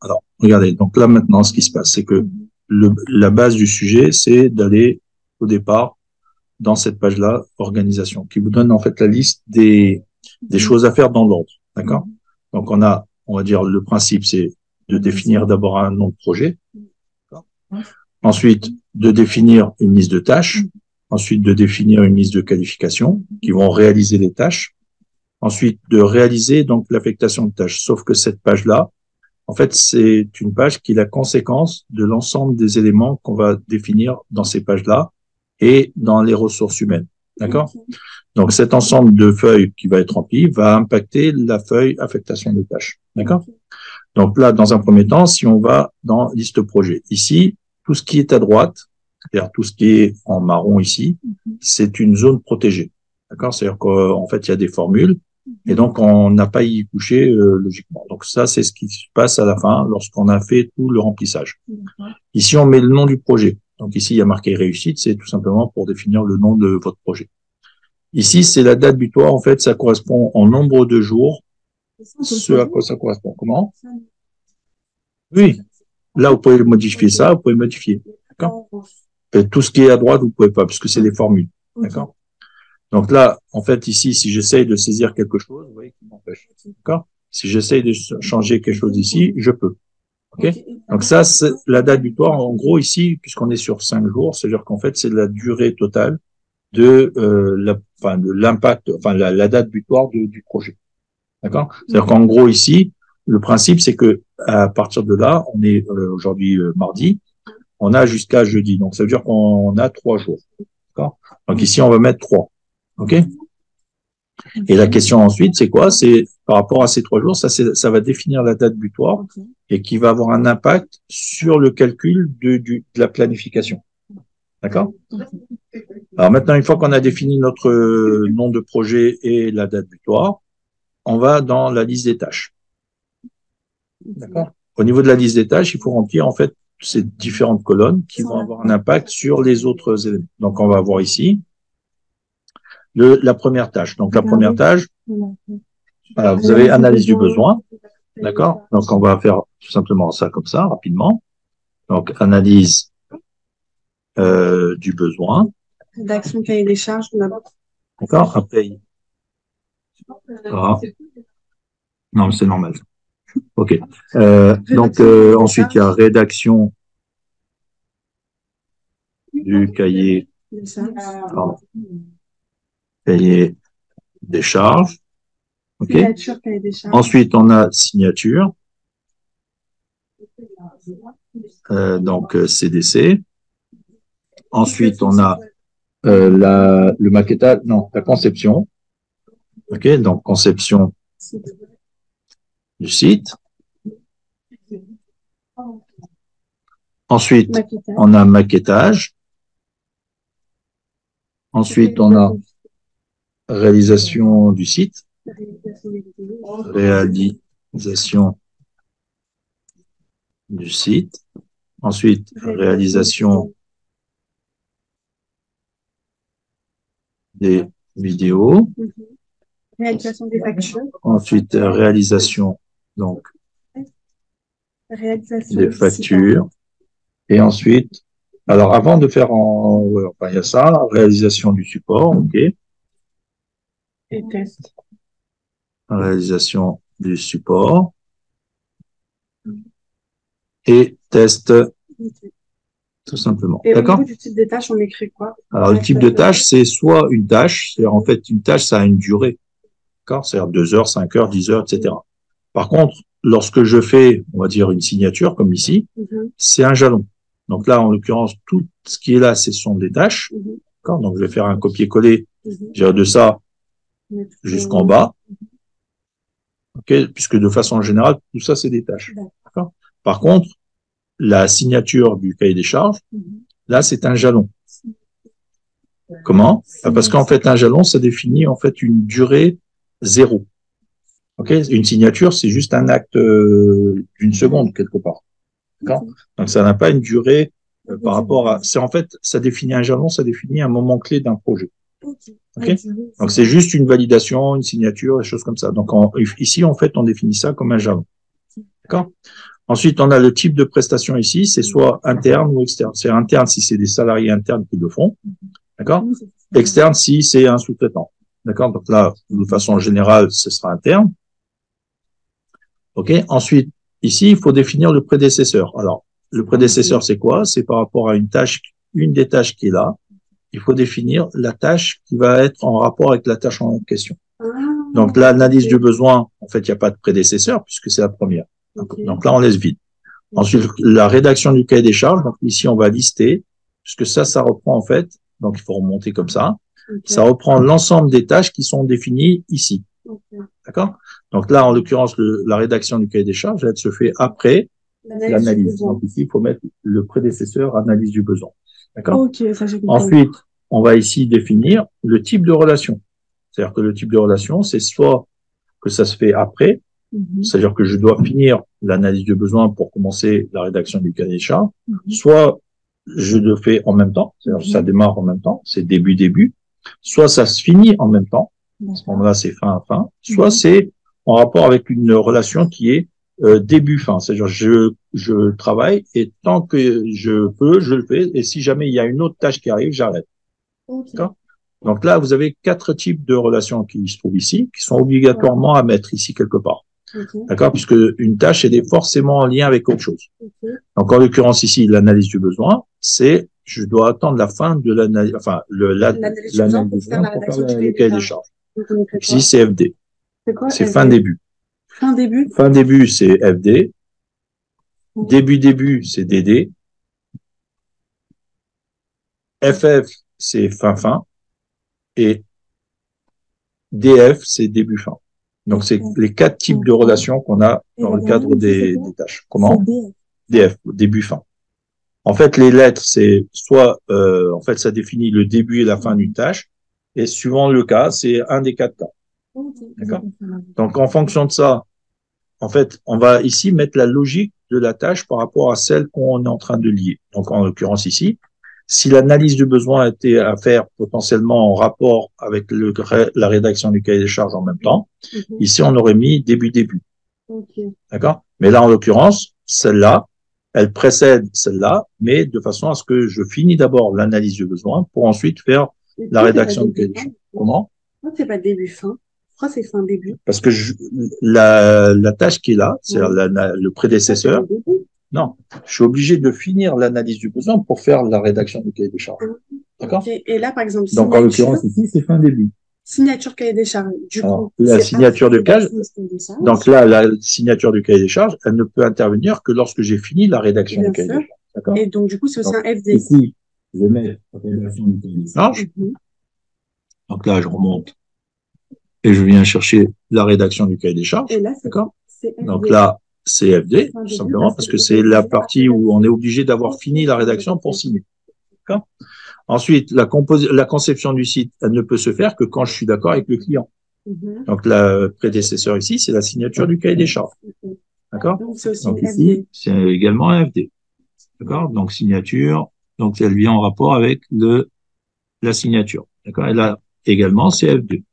Alors, regardez, donc là maintenant, ce qui se passe, c'est que la base du sujet, c'est d'aller au départ dans cette page-là, organisation, qui vous donne en fait la liste des choses à faire dans l'ordre. D'accord? Donc on va dire, le principe, c'est de définir d'abord un nom de projet. Ensuite, de définir une liste de tâches. Ensuite, de définir une liste de qualifications qui vont réaliser les tâches. Ensuite, de réaliser donc l'affectation de tâches. Sauf que cette page-là, en fait, c'est une page qui est la conséquence de l'ensemble des éléments qu'on va définir dans ces pages-là et dans les ressources humaines. D'accord? Donc, cet ensemble de feuilles qui va être rempli va impacter la feuille affectation de tâches. D'accord? Donc là, dans un premier temps, si on va dans liste projet, ici, tout ce qui est à droite, c'est-à-dire tout ce qui est en marron ici, c'est une zone protégée. D'accord? C'est-à-dire qu'en fait, il y a des formules et donc on n'a pas à y toucher logiquement. Donc ça, c'est ce qui se passe à la fin lorsqu'on a fait tout le remplissage. Ici, on met le nom du projet. Donc ici, il y a marqué réussite, c'est tout simplement pour définir le nom de votre projet. Ici, c'est la date butoir. En fait, ça correspond en nombre de jours. Ce à quoi ça correspond. Comment? Oui. Là, vous pouvez modifier ça, vous pouvez modifier. D'accord? Tout ce qui est à droite, vous pouvez pas, puisque c'est des formules. D'accord? Donc là, en fait, ici, si j'essaye de saisir quelque chose, vous voyez qu'il m'empêche. D'accord? Si j'essaye de changer quelque chose ici, je peux. OK? Donc ça, c'est la date butoir. En gros, ici, puisqu'on est sur 5 jours, c'est-à-dire qu'en fait, c'est la durée totale de l'impact, la date butoir du projet. D'accord? C'est-à-dire qu'en gros, ici, le principe, c'est que à partir de là, on est aujourd'hui mardi, on a jusqu'à jeudi. Donc, ça veut dire qu'on a 3 jours. D'accord? Donc ici, on va mettre 3. OK? Et la question ensuite, c'est quoi? C'est par rapport à ces 3 jours, ça va définir la date butoir et qui va avoir un impact sur le calcul de la planification. D'accord? Alors maintenant, une fois qu'on a défini notre nom de projet et la date butoir, on va dans la liste des tâches. D'accord? Au niveau de la liste des tâches, il faut remplir en fait ces différentes colonnes qui vont avoir un impact sur les autres éléments. Donc on va voir ici la première tâche. Donc la première tâche, vous avez analyse du besoin. D'accord? Donc on va faire tout simplement ça comme ça, rapidement. Donc analyse du besoin. Rédaction cahier des charges. D'accord? Après, non, mais c'est normal. OK. Donc, ensuite, il y a rédaction du cahier, cahier des charges. OK. Ensuite, on a signature. Donc, CDC. Ensuite, on a le maquettage, non, la conception. OK. Donc, conception du site. Ensuite, on a maquettage. Ensuite, on a réalisation du site. Réalisation du site. Ensuite, réalisation des vidéos. Réalisation des factures. Ensuite, réalisation donc des factures. Et ensuite, alors avant de faire il y a ça, réalisation du support, OK. Et test. Réalisation du support. Et test, tout simplement. Et d'accord? Au niveau du type de tâche, on écrit quoi? Alors, le type de tâche, c'est soit une tâche, c'est-à-dire en fait, une tâche, ça a une durée. D'accord? C'est-à-dire 2 heures, 5 heures, 10 heures, etc. Par contre, lorsque je fais, on va dire, une signature, comme ici, c'est un jalon. Donc là, en l'occurrence, tout ce qui est là, ce sont des tâches. D'accord? Donc, je vais faire un copier-coller de ça jusqu'en bas. OK? Puisque de façon générale, tout ça, c'est des tâches. D'accord? Par contre, la signature du cahier des charges, là, c'est un jalon. Comment? Parce qu'en fait, un jalon, ça définit en fait une durée 0. OK? Une signature, c'est juste un acte d'une seconde, quelque part. D'accord? Donc, ça n'a pas une durée par rapport à... C'est en fait, ça définit un jalon, ça définit un moment clé d'un projet. OK? Donc, c'est juste une validation, une signature, des choses comme ça. Donc, ici, en fait, on définit ça comme un jalon. D'accord? Ensuite, on a le type de prestation ici, c'est soit interne ou externe. C'est interne si c'est des salariés internes qui le font, d'accord? Externe si c'est un sous-traitant, d'accord? Donc là, de façon générale, ce sera interne. OK? Ensuite, ici, il faut définir le prédécesseur. Alors, le prédécesseur, c'est quoi? C'est par rapport à une tâche, une des tâches qui est là. Il faut définir la tâche qui va être en rapport avec la tâche en question. Donc, l'analyse du besoin, en fait, il n'y a pas de prédécesseur puisque c'est la première. Donc là, on laisse vide. Ensuite, la rédaction du cahier des charges. Donc ici, on va lister, puisque ça reprend en fait, donc il faut remonter comme ça. Ça reprend l'ensemble des tâches qui sont définies ici. D'accord? Donc là, en l'occurrence, la rédaction du cahier des charges, elle se fait après l'analyse. Donc ici, il faut mettre le prédécesseur, analyse du besoin. D'accord? Ensuite, on va ici définir le type de relation. C'est-à-dire que le type de relation, c'est soit que ça se fait après, c'est-à-dire que je dois finir l'analyse du besoin pour commencer la rédaction du cahier des charges, soit je le fais en même temps, c'est-à-dire que ça démarre en même temps, c'est début, soit ça se finit en même temps, à ce moment-là c'est fin à fin, soit c'est en rapport avec une relation qui est début-fin, c'est-à-dire je travaille et tant que je peux, je le fais, et si jamais il y a une autre tâche qui arrive, j'arrête. D'accord ? Donc là, vous avez 4 types de relations qui se trouvent ici, qui sont obligatoirement à mettre ici quelque part. D'accord? Puisque une tâche, elle est forcément en lien avec autre chose. Donc, en l'occurrence, ici, l'analyse du besoin, c'est, je dois attendre la fin de l'analyse, enfin, l'analyse du besoin pour faire le cahier des charges. Ici, c'est FD. C'est fin début. Fin début? Fin début, c'est FD. Début, c'est DD. FF, c'est fin. Et DF, c'est début-fin. Donc, c'est les 4 types de relations qu'on a dans le cadre des tâches. Comment? DF, début-fin. En fait, les lettres, c'est soit, en fait, ça définit le début et la fin d'une tâche. Et suivant le cas, c'est un des 4 cas. D'accord? Donc, en fonction de ça, en fait, on va ici mettre la logique de la tâche par rapport à celle qu'on est en train de lier. Donc, en l'occurrence ici, si l'analyse du besoin était à faire potentiellement en rapport avec la rédaction du cahier des charges en même temps, ici, on aurait mis début. D'accord? Mais là, en l'occurrence, celle-là, elle précède celle-là, mais de façon à ce que je finis d'abord l'analyse du besoin pour ensuite faire la rédaction du cahier des charges. Comment? Pourquoi c'est pas début-fin? Pourquoi c'est fin-début? Parce que la tâche qui est là, c'est le prédécesseur. Non, je suis obligé de finir l'analyse du besoin pour faire la rédaction du cahier des charges. D'accord? Et là, par exemple, donc en l'occurrence ici, c'est fin début. Signature cahier des charges. Du coup, la signature de cahier. Donc là, la signature du cahier des charges, elle ne peut intervenir que lorsque j'ai fini la rédaction du cahier des charges. D'accord? Et donc, du coup, c'est aussi un FD. Ici, je mets la rédaction du cahier des charges. Donc là, je remonte et je viens chercher la rédaction du cahier des charges. D'accord? Donc là, c'est FD, tout simplement, parce que c'est la partie où on est obligé d'avoir fini la rédaction pour signer. D'accord? Ensuite, la conception du site, elle ne peut se faire que quand je suis d'accord avec le client. Donc, la prédécesseur ici, c'est la signature du cahier des charges. D'accord? Donc, ici, c'est également un FD. D'accord? Donc, signature, donc elle vient en rapport avec la signature. D'accord? Et là, également, c'est FD.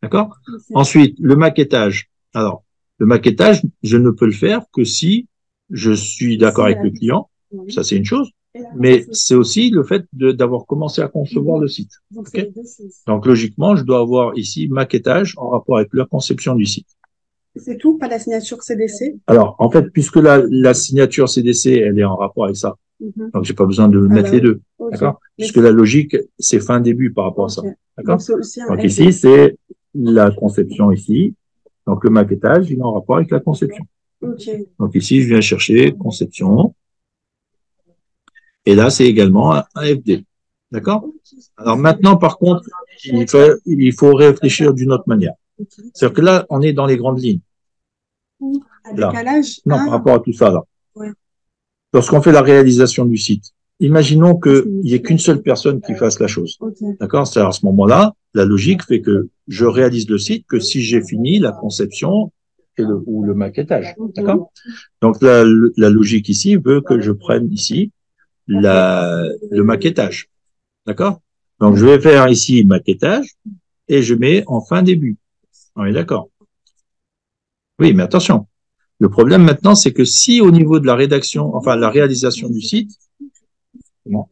D'accord? Ensuite, le maquettage. Alors, le maquettage, je ne peux le faire que si je suis d'accord avec le client. Ça, c'est une chose. Mais c'est aussi le fait d'avoir commencé à concevoir le site. Okay? Donc, logiquement, je dois avoir ici maquettage en rapport avec la conception du site. C'est tout, pas la signature CDC? Alors, en fait, puisque la signature CDC, elle est en rapport avec ça, donc j'ai pas besoin de mettre les deux. D'accord? Puisque la logique, c'est fin-début par rapport à ça. D'accord? Donc ici, c'est la conception ici. Donc, le maquettage, il est en rapport avec la conception. Donc ici, je viens chercher conception. Et là, c'est également un FD. D'accord? Alors maintenant, par contre, il faut réfléchir d'une autre manière. C'est-à-dire que là, on est dans les grandes lignes. Là. Décalage? Non, par rapport à tout ça, là. Ouais. Lorsqu'on fait la réalisation du site, imaginons qu'il n'y ait qu'une seule personne qui fasse la chose. D'accord? C'est-à-dire à ce moment-là, la logique fait que je réalise le site que si j'ai fini la conception ou le maquettage. D'accord? Donc la logique ici veut que je prenne ici le maquettage. D'accord? Donc, je vais faire ici maquettage et je mets en fin début. On est d'accord? Oui, mais attention. Le problème maintenant, c'est que si au niveau de la rédaction, enfin la réalisation du site, non,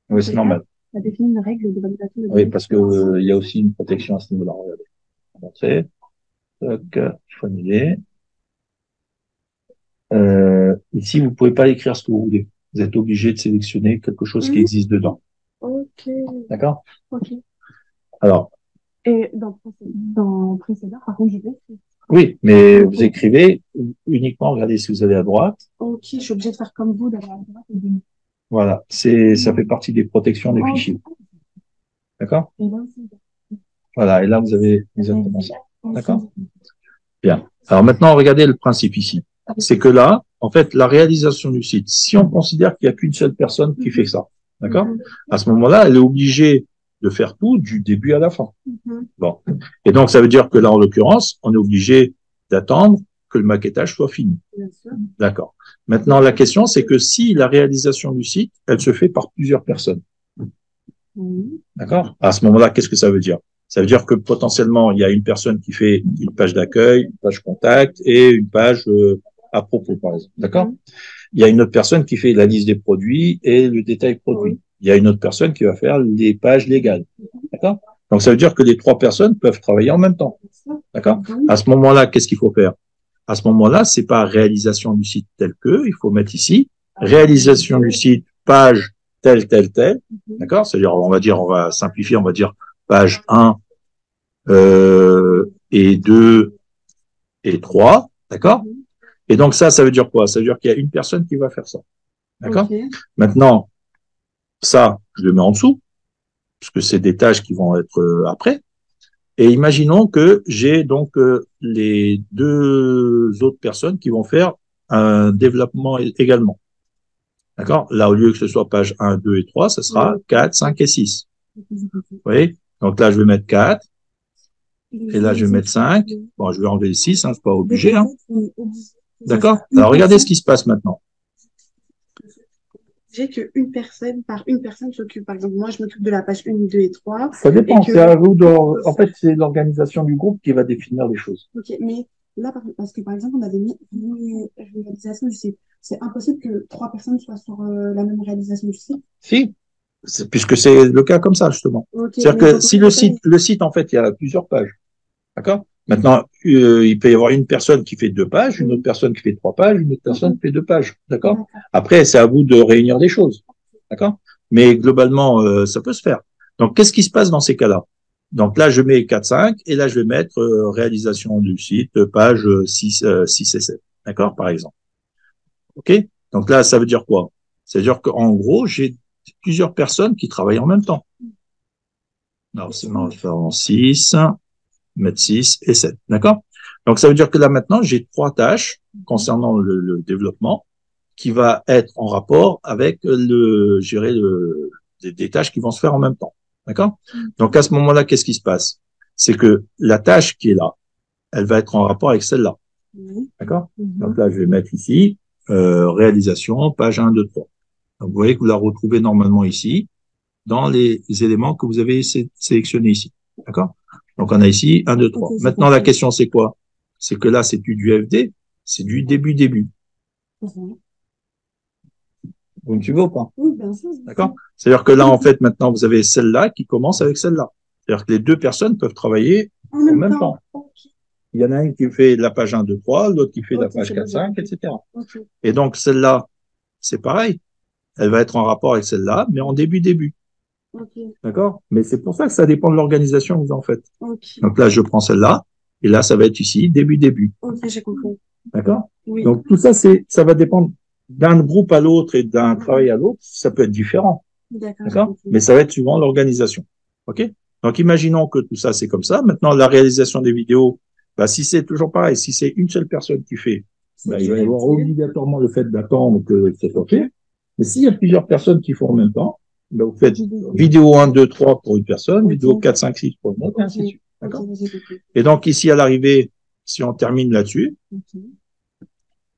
oui, c'est normal. On a défini une règle de validation de Oui, parce que il y a aussi une protection à ce niveau-là. Regardez. On va montrer. Donc, il faut annuler. Ici, vous pouvez pas écrire ce que vous voulez. Vous êtes obligé de sélectionner quelque chose qui existe dedans. Ok. D'accord? Ok. Alors. Et dans précédent, par contre, je vais. Oui, mais vous écrivez uniquement, regardez si vous allez à droite. Ok, je suis obligée de faire comme vous, d'aller à droite et de... Voilà, ça fait partie des protections des fichiers. D'accord? Voilà, et là, vous avez exactement ça. D'accord? Bien. Alors maintenant, regardez le principe ici. C'est que là, en fait, la réalisation du site, si on considère qu'il n'y a qu'une seule personne qui fait ça, d'accord? À ce moment-là, elle est obligée de faire tout du début à la fin. Bon. Et donc, ça veut dire que là, en l'occurrence, on est obligé d'attendre que le maquettage soit fini. D'accord. Maintenant, la question, c'est que si la réalisation du site, elle se fait par plusieurs personnes. D'accord? À ce moment-là, qu'est-ce que ça veut dire? Ça veut dire que potentiellement, il y a une personne qui fait une page d'accueil, une page contact et une page à propos, par exemple. D'accord? Il y a une autre personne qui fait la liste des produits et le détail produit. Il y a une autre personne qui va faire les pages légales. D'accord? Donc, ça veut dire que les trois personnes peuvent travailler en même temps. D'accord? À ce moment-là, qu'est-ce qu'il faut faire? À ce moment-là, c'est pas réalisation du site tel que, il faut mettre ici réalisation du site, page telle, telle, telle. D'accord? C'est-à-dire, on va simplifier, on va dire page 1 et 2 et 3. D'accord? Et donc ça veut dire quoi? Ça veut dire qu'il y a une personne qui va faire ça. D'accord? Maintenant, ça, je le mets en dessous, puisque c'est des tâches qui vont être après. Et imaginons que j'ai donc les deux autres personnes qui vont faire un développement également. D'accord? Là, au lieu que ce soit page 1, 2 et 3, ce sera 4, 5 et 6. Vous voyez? Donc là, je vais mettre 4. Et là, je vais mettre 5. Bon, je vais enlever le 6, hein, c'est pas obligé. Hein. D'accord? Alors, regardez ce qui se passe maintenant. J'ai qu'une personne, par une personne s'occupe. Par exemple, moi, je m'occupe de la page 1, 2 et 3. Ça dépend. C'est à vous en fait, c'est l'organisation du groupe qui va définir les choses. Ok, mais là, parce que par exemple, on avait mis une réalisation du site. C'est impossible que trois personnes soient sur la même réalisation du site. Si, puisque c'est le cas comme ça, justement. Okay, c'est-à-dire que si le site, en fait, il y a plusieurs pages. D'accord? Maintenant, il peut y avoir une personne qui fait 2 pages, une autre personne qui fait 3 pages, une autre personne qui fait 2 pages. D'accord? Après, c'est à vous de réunir les choses. D'accord? Mais globalement, ça peut se faire. Donc, qu'est-ce qui se passe dans ces cas-là? Donc là, je mets 4, 5, et là, je vais mettre réalisation du site, page 6, 6 et 7. D'accord? Par exemple. OK? Donc là, ça veut dire quoi? Ça veut dire qu'en gros, j'ai plusieurs personnes qui travaillent en même temps. Alors, c'est on va faire en 6, mettre 6 et 7. D'accord? Donc, ça veut dire que là, maintenant, j'ai 3 tâches concernant le développement qui va être en rapport avec des tâches qui vont se faire en même temps. D'accord? Donc, à ce moment-là, qu'est-ce qui se passe? C'est que la tâche qui est là, elle va être en rapport avec celle-là. D'accord? Donc là, je vais mettre ici, réalisation, page 1, 2, 3. Donc, vous voyez que vous la retrouvez normalement ici, dans les éléments que vous avez sélectionnés ici. D'accord? Donc, on a ici 1, 2, 3. Maintenant, la question, c'est quoi? C'est que là, c'est plus du FD, c'est du début. Vous me suivez ou pas? Oui, bien sûr. D'accord? C'est-à-dire que là, en fait, maintenant, vous avez celle-là qui commence avec celle-là. C'est-à-dire que les deux personnes peuvent travailler en même temps. Il y en a une qui fait la page 1, 2, 3, l'autre qui fait la page 4, 5, etc. Et donc, celle-là, c'est pareil. Elle va être en rapport avec celle-là, mais en début. D'accord? Mais c'est pour ça que ça dépend de l'organisation que vous en faites. Donc là, je prends celle-là, et là, ça va être ici, début. Ok, j'ai compris. D'accord? Oui. Donc tout ça, ça va dépendre d'un groupe à l'autre et d'un travail à l'autre, ça peut être différent. D'accord? Mais ça va être suivant l'organisation. OK? Donc imaginons que tout ça, c'est comme ça. Maintenant, la réalisation des vidéos, bah, si c'est toujours pareil, si c'est une seule personne qui fait, bah, il va y avoir obligatoirement le fait d'attendre que ça soit fait. Mais s'il y a plusieurs personnes qui font en même temps, bah, vous faites vidéo 1, 2, 3 pour une personne, vidéo 4, 5, 6 pour une autre, et ainsi de suite. D'accord? Et donc ici, à l'arrivée, si on termine là-dessus,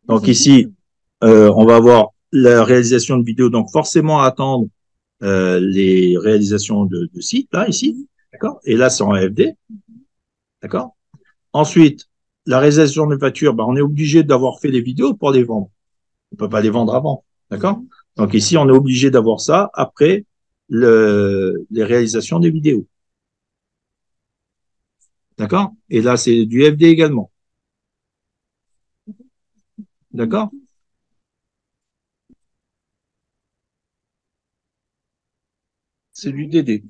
donc ici, on va avoir la réalisation de vidéo, donc forcément attendre les réalisations de sites, là, ici, d'accord? Et là, c'est en FD, d'accord? Ensuite, la réalisation des factures, ben, on est obligé d'avoir fait les vidéos pour les vendre. On peut pas les vendre avant. D'accord? Donc ici, on est obligé d'avoir ça après les réalisations des vidéos. D'accord? Et là, c'est du FD également. D'accord? C'est du DD.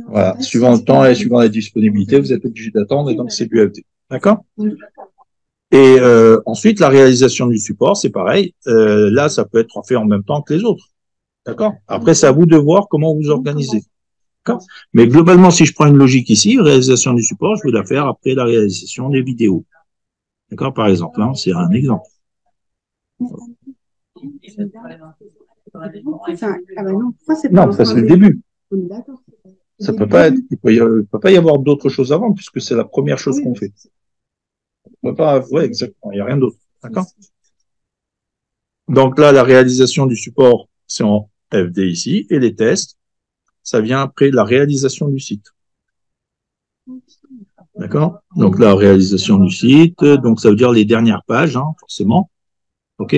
Voilà. Suivant le temps et suivant la disponibilité, vous êtes obligé d'attendre et donc c'est du FD. D'accord? Et ensuite, la réalisation du support, c'est pareil. Là, ça peut être fait en même temps que les autres. D'accord? Après, c'est à vous de voir comment vous organisez. D'accord? Mais globalement, si je prends une logique ici, réalisation du support, je vais la faire après la réalisation des vidéos. D'accord? Par exemple, hein, c'est un exemple. Non, ça c'est le début. Ça peut pas être, il peut pas y avoir d'autre chose avant puisque c'est la première chose qu'on fait. On peut pas, ouais, exactement, il n'y a rien d'autre. D'accord? Donc là, la réalisation du support, c'est en FD ici, et les tests, ça vient après la réalisation du site. D'accord? Donc la réalisation du site, donc ça veut dire les dernières pages, hein, forcément. OK?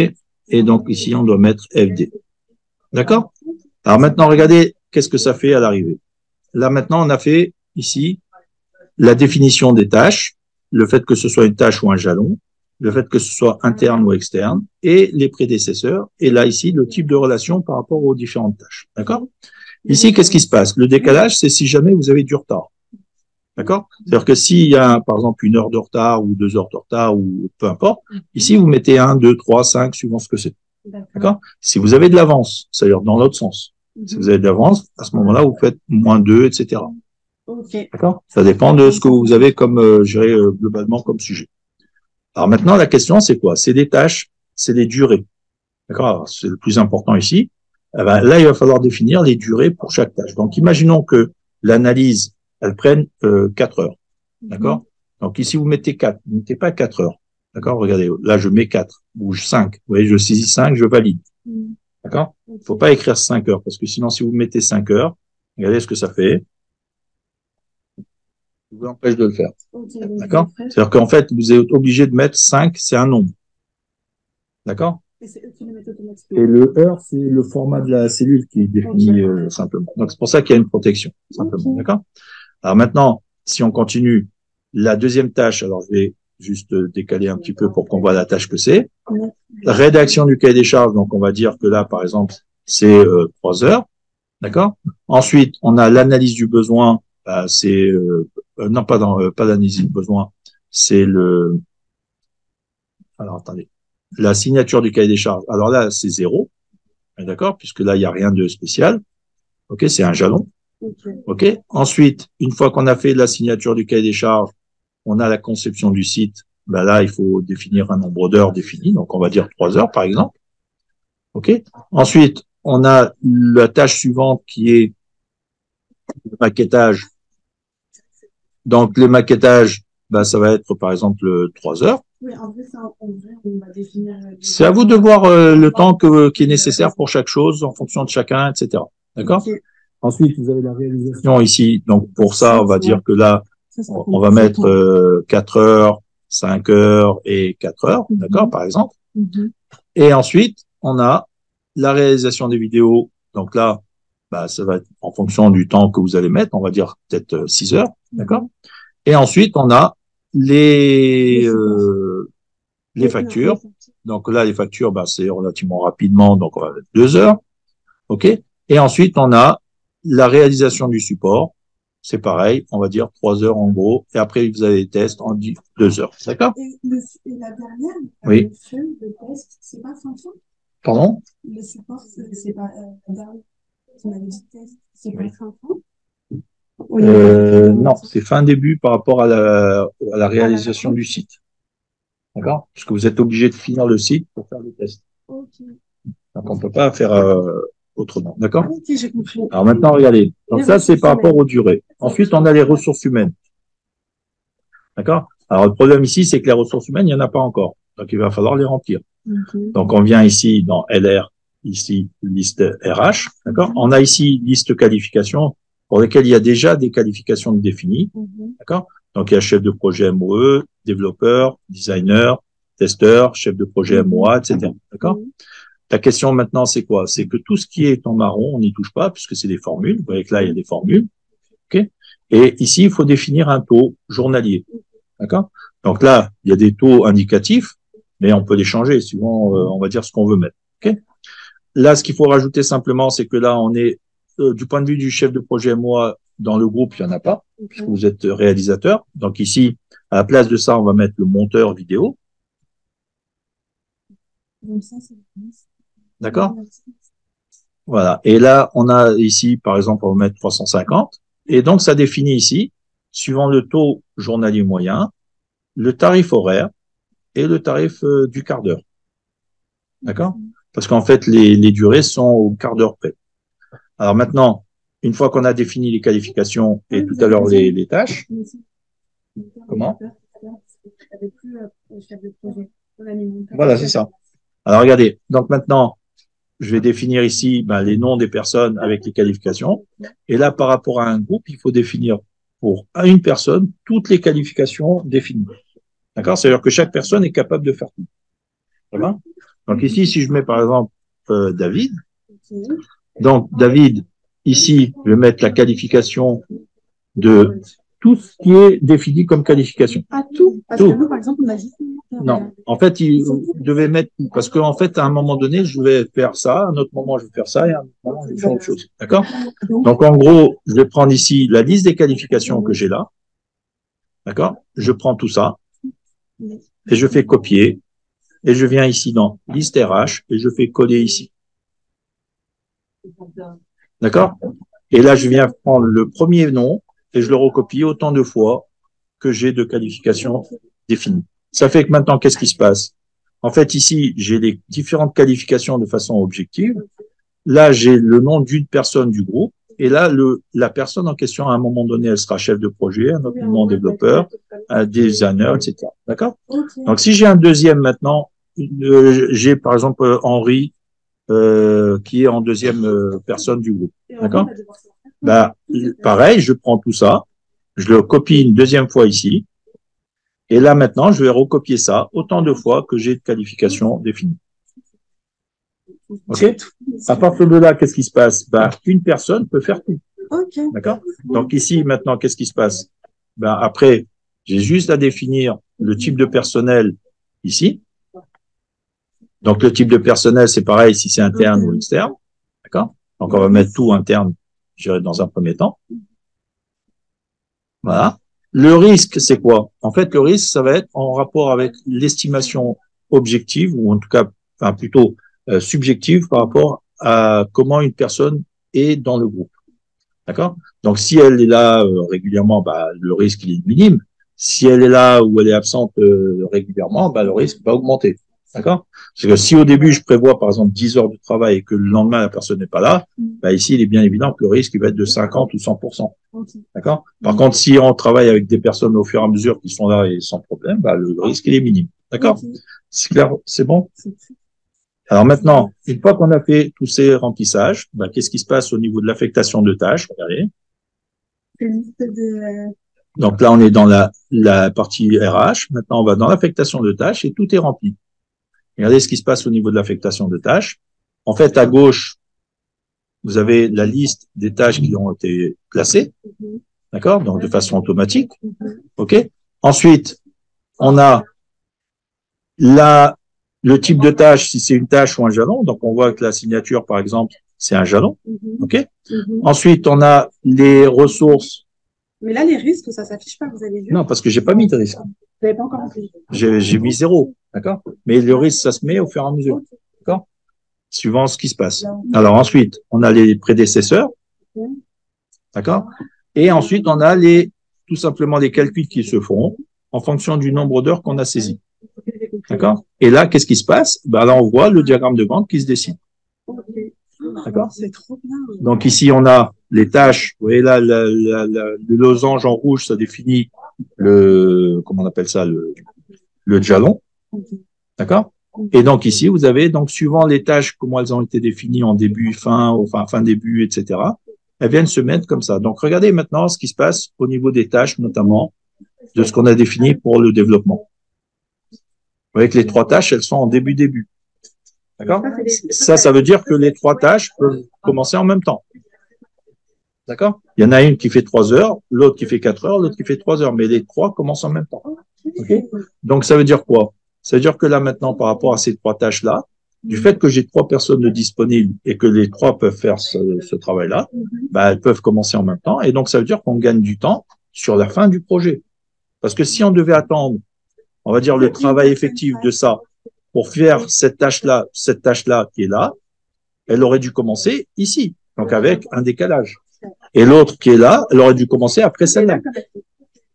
Et donc ici, on doit mettre FD. D'accord? Alors maintenant, regardez, qu'est-ce que ça fait à l'arrivée? Là, maintenant, on a fait ici la définition des tâches, le fait que ce soit une tâche ou un jalon, le fait que ce soit interne ou externe, et les prédécesseurs, et là, ici, le type de relation par rapport aux différentes tâches. D'accord? Ici, qu'est-ce qui se passe? Le décalage, c'est si jamais vous avez du retard. D'accord? C'est-à-dire que s'il y a, par exemple, 1 heure de retard ou 2 heures de retard ou peu importe, ici, vous mettez 1, 2, 3, 5, suivant ce que c'est. D'accord? Si vous avez de l'avance, c'est-à-dire dans l'autre sens. Si vous avez de l'avance, à ce moment-là, vous faites -2, etc. D'accord? Ça dépend de ce que vous avez comme, je dirais, globalement comme sujet. Alors maintenant, la question, c'est quoi? C'est des tâches, c'est des durées. D'accord? C'est le plus important ici. Eh ben, là, il va falloir définir les durées pour chaque tâche. Donc, imaginons que l'analyse, elle prenne 4 heures. D'accord? Donc, ici, vous mettez 4. Vous ne mettez pas 4 heures. D'accord? Regardez, là, je mets 4 ou 5. Vous voyez, je saisis 5, je valide. D'accord? Il ne faut pas écrire 5 heures parce que sinon, si vous mettez 5 heures, regardez ce que ça fait. Je vous empêche de le faire. D'accord? C'est-à-dire qu'en fait, vous êtes obligé de mettre 5, c'est un nombre. D'accord? Et le heure, c'est le format de la cellule qui est défini simplement. Donc, c'est pour ça qu'il y a une protection, simplement. D'accord? Alors maintenant, si on continue, la deuxième tâche, alors je vais juste décaler un petit peu pour qu'on voit la tâche que c'est. Rédaction du cahier des charges, donc on va dire que là, par exemple, c'est 3 heures. D'accord? Ensuite, on a l'analyse du besoin, c'est non, pas l'analyse du besoin, c'est le. Alors attendez, la signature du cahier des charges. Alors là, c'est 0, d'accord, puisque là, il n'y a rien de spécial. Ok, c'est un jalon. Ok. Ensuite, une fois qu'on a fait la signature du cahier des charges, on a la conception du site. Ben là, il faut définir un nombre d'heures défini, donc on va dire 3 heures par exemple. Ok. Ensuite, on a la tâche suivante qui est le maquettage. Donc, le maquettage, ben, ça va être par exemple 3 heures. Oui, en vrai, on va définir. C'est à vous de voir le temps qui est nécessaire pour chaque chose en fonction de chacun, etc. D'accord? Okay. Ensuite, vous avez la réalisation ici. Donc, pour ça, on va dire que là, on va mettre 4 heures, 5 heures et 4 heures, d'accord, par exemple. Et ensuite, on a la réalisation des vidéos. Donc là, bah, ça va être en fonction du temps que vous allez mettre. On va dire peut-être 6 heures, d'accord? Et ensuite, on a les factures. Donc là, les factures, bah, c'est relativement rapidement, donc on va mettre 2 heures. OK? Et ensuite, on a la réalisation du support. C'est pareil, on va dire 3 heures en gros. Et après, vous avez les tests, on dit 2 heures. D'accord? Et la dernière, oui. Le test, c'est pas fin. Pardon? Le support, c'est pas c'est pas fin. Non, c'est fin début par rapport à la réalisation du site. D'accord? Parce que vous êtes obligé de finir le site pour faire le test. Okay. Donc, on ne peut pas faire autrement. D'accord? Okay, j'ai compris. Alors maintenant, regardez. Donc ça, c'est par rapport aux durées. Ensuite, on a les ressources humaines. D'accord? Alors, le problème ici, c'est que les ressources humaines, il n'y en a pas encore. Donc, il va falloir les remplir. Okay. Donc, on vient ici dans LR, ici, liste RH. D'accord? On a ici liste qualification pour lesquelles il y a déjà des qualifications définies. D'accord? Donc, il y a chef de projet MOE, développeur, designer, testeur, chef de projet MOA, etc. D'accord? La question maintenant, c'est quoi? C'est que tout ce qui est en marron, on n'y touche pas, puisque c'est des formules. Vous voyez que là, il y a des formules. Okay, et ici, il faut définir un taux journalier. D'accord? Donc là, il y a des taux indicatifs, mais on peut les changer suivant, on va dire, ce qu'on veut mettre. Okay, là, ce qu'il faut rajouter simplement, c'est que là, on est, du point de vue du chef de projet MOA, dans le groupe, il n'y en a pas, puisque vous êtes réalisateur. Donc ici, à la place de ça, on va mettre le monteur vidéo. D'accord? Voilà. Et là, on a ici, par exemple, on va mettre 350. Et donc, ça définit ici, suivant le taux journalier moyen, le tarif horaire et le tarif du quart d'heure. D'accord? Parce qu'en fait, les durées sont au quart d'heure près. Alors maintenant, une fois qu'on a défini les qualifications et tout à l'heure les tâches, comment? Voilà, c'est ça. Alors regardez, donc maintenant, je vais définir ici les noms des personnes avec les qualifications. Et là, par rapport à un groupe, il faut définir pour une personne toutes les qualifications définies. D'accord? C'est-à-dire que chaque personne est capable de faire tout. Ça va? Donc ici, si je mets par exemple David, donc David, ici, je vais mettre la qualification de tout ce qui est défini comme qualification. Ah, tout? Parce que nous, par exemple, on a juste... Non, en fait, il devait mettre, parce qu'en fait, à un moment donné, je vais faire ça, à un autre moment, je vais faire ça, et à un autre moment, je vais faire autre chose. D'accord? Donc, en gros, je vais prendre ici la liste des qualifications que j'ai là. D'accord? Je prends tout ça, et je fais copier, et je viens ici dans liste RH, et je fais coller ici. D'accord? Et là, je viens prendre le premier nom, et je le recopie autant de fois que j'ai de qualifications définies. Ça fait que maintenant, qu'est-ce qui se passe? En fait, ici, j'ai les différentes qualifications de façon objective. Là, j'ai le nom d'une personne du groupe. Et là, la personne en question, à un moment donné, elle sera chef de projet, un autre moment développeur, un designer, etc. D'accord? Donc, si j'ai un deuxième maintenant, j'ai par exemple Henri, qui est en deuxième personne du groupe. D'accord? Pareil, je prends tout ça, je le copie une deuxième fois ici. Et là, maintenant, je vais recopier ça autant de fois que j'ai de qualifications définies. OK? À partir de là, qu'est-ce qui se passe? Une personne peut faire tout. Okay. D'accord? Donc ici, maintenant, qu'est-ce qui se passe? Après, j'ai juste à définir le type de personnel ici. Donc, le type de personnel, c'est pareil si c'est interne ou externe. D'accord? Donc, on va mettre tout interne, je dirais, dans un premier temps. Voilà. Le risque, c'est quoi? En fait, le risque, ça va être en rapport avec l'estimation objective, ou en tout cas, plutôt subjective par rapport à comment une personne est dans le groupe. D'accord? Donc, si elle est là régulièrement, le risque il est minime. Si elle est là ou elle est absente régulièrement, le risque va augmenter. D'accord? Parce que si au début, je prévois, par exemple, 10 heures de travail et que le lendemain, la personne n'est pas là, ici, il est bien évident que le risque il va être de 50 ou 100%. D'accord? Par contre, si on travaille avec des personnes au fur et à mesure qui sont là et sans problème, le risque, il est minime. D'accord? C'est clair? C'est bon? Alors maintenant, une fois qu'on a fait tous ces remplissages, qu'est-ce qui se passe au niveau de l'affectation de tâches? Regardez. Donc là, on est dans la partie RH. Maintenant, on va dans l'affectation de tâches et tout est rempli. Regardez ce qui se passe au niveau de l'affectation de tâches. En fait, à gauche, vous avez la liste des tâches qui ont été classées. D'accord? Donc, de façon automatique. OK? Ensuite, on a le type de tâche, si c'est une tâche ou un jalon. Donc, on voit que la signature, par exemple, c'est un jalon. OK? Ensuite, on a les ressources. Mais là, les risques, ça s'affiche pas, vous avez vu? Non, parce que j'ai pas mis de risque. Vous n'avez pas encore rempli. J'ai mis 0. D'accord? Mais le risque, ça se met au fur et à mesure. D'accord? Suivant ce qui se passe. Alors, ensuite, on a les prédécesseurs. D'accord? Et ensuite, on a tout simplement les calculs qui se font en fonction du nombre d'heures qu'on a saisi. D'accord? Et là, qu'est-ce qui se passe? Là, on voit le diagramme de Gantt qui se dessine. D'accord? C'est trop bien. Donc, ici, on a les tâches. Vous voyez là, le losange en rouge, ça définit comment on appelle ça, le jalon. D'accord? Et donc, ici, vous avez, donc, suivant les tâches, comment elles ont été définies en début, fin, début, etc., elles viennent se mettre comme ça. Donc, regardez maintenant ce qui se passe au niveau des tâches, notamment de ce qu'on a défini pour le développement. Vous voyez que les 3 tâches, elles sont en début. D'accord? Ça veut dire que les 3 tâches peuvent commencer en même temps. D'accord? Il y en a une qui fait 3 heures, l'autre qui fait 4 heures, l'autre qui fait 3 heures, mais les 3 commencent en même temps. Okay? Donc, ça veut dire quoi? Ça veut dire que là, maintenant, par rapport à ces 3 tâches-là, du fait que j'ai 3 personnes de disponibles et que les 3 peuvent faire ce travail-là, bah, elles peuvent commencer en même temps. Et donc, ça veut dire qu'on gagne du temps sur la fin du projet. Parce que si on devait attendre, on va dire, le travail effectif de ça pour faire cette tâche-là qui est là, elle aurait dû commencer ici, donc avec un décalage. Et l'autre qui est là, elle aurait dû commencer après celle-là.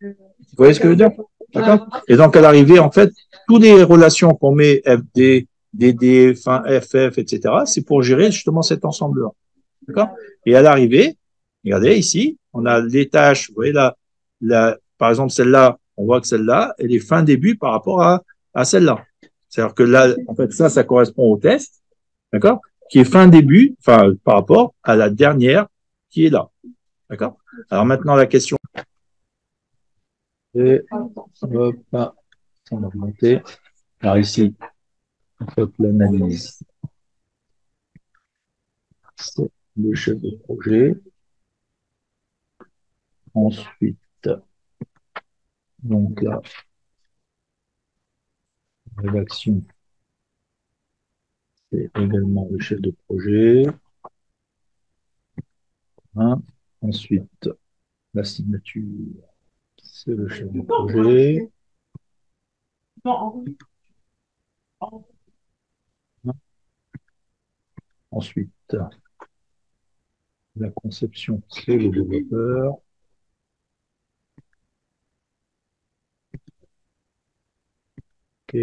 Vous voyez ce que je veux dire? D'accord? Et donc, à l'arrivée, en fait, toutes les relations qu'on met FD, DD, fin FF, etc., c'est pour gérer justement cet ensemble-là. D'accord? Et à l'arrivée, regardez ici, on a les tâches, vous voyez là, par exemple, celle-là, on voit que celle-là, elle est fin début par rapport à celle-là. C'est-à-dire que là, en fait, ça correspond au test, d'accord? Qui est fin début, enfin, par rapport à la dernière qui est là. D'accord? Alors maintenant, la question. Et, hop, on va monter. Alors ici, on fait l'analyse. C'est le chef de projet. Ensuite, donc là, rédaction, c'est également le chef de projet. Hein. Ensuite, la signature, c'est le chef de projet. Ensuite, la conception, c'est le développeur. OK.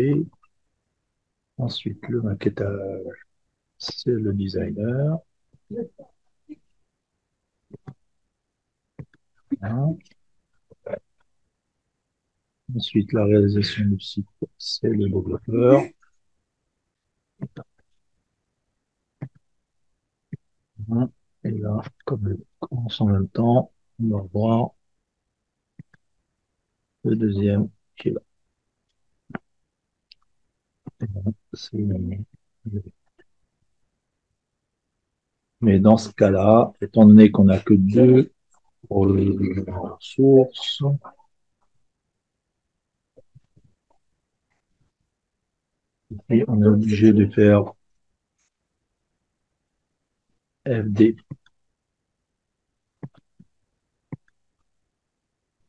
Ensuite, le maquettage, c'est le designer. Hein. Ensuite, la réalisation du site, c'est le développeur. Hein. Et là, comme on commence en même temps, on va voir le deuxième qui est là. Mais dans ce cas-là, étant donné qu'on n'a que 2 pour les sources, et on est obligé de faire FD.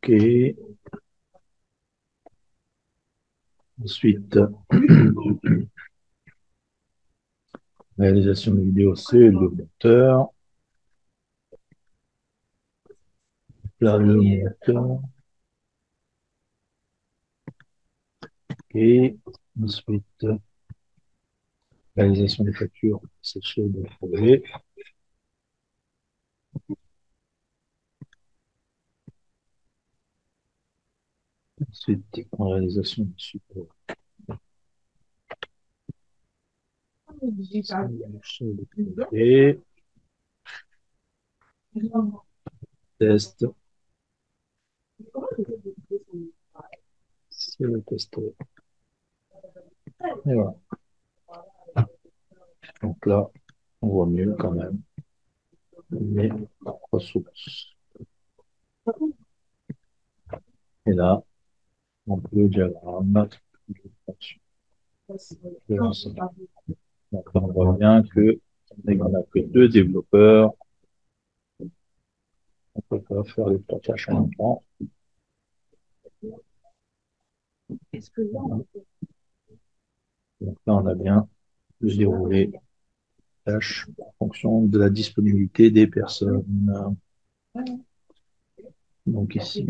OK. Ensuite, réalisation de vidéo, c'est le moteur. Là, le moteur. OK. Ensuite, réalisation des factures, c'est chez le projet. Ensuite, en réalisation du support. Et test, c'est le testeur. Et voilà. Donc là, on voit mieux quand même les ressources. Et là, on peut le diagramme. Donc on voit bien que dès qu'on n'a que 2 développeurs, on ne peut pas faire les 3 tâches en même temps. Donc là, on a bien déroulé les tâches en fonction de la disponibilité des personnes. Donc ici,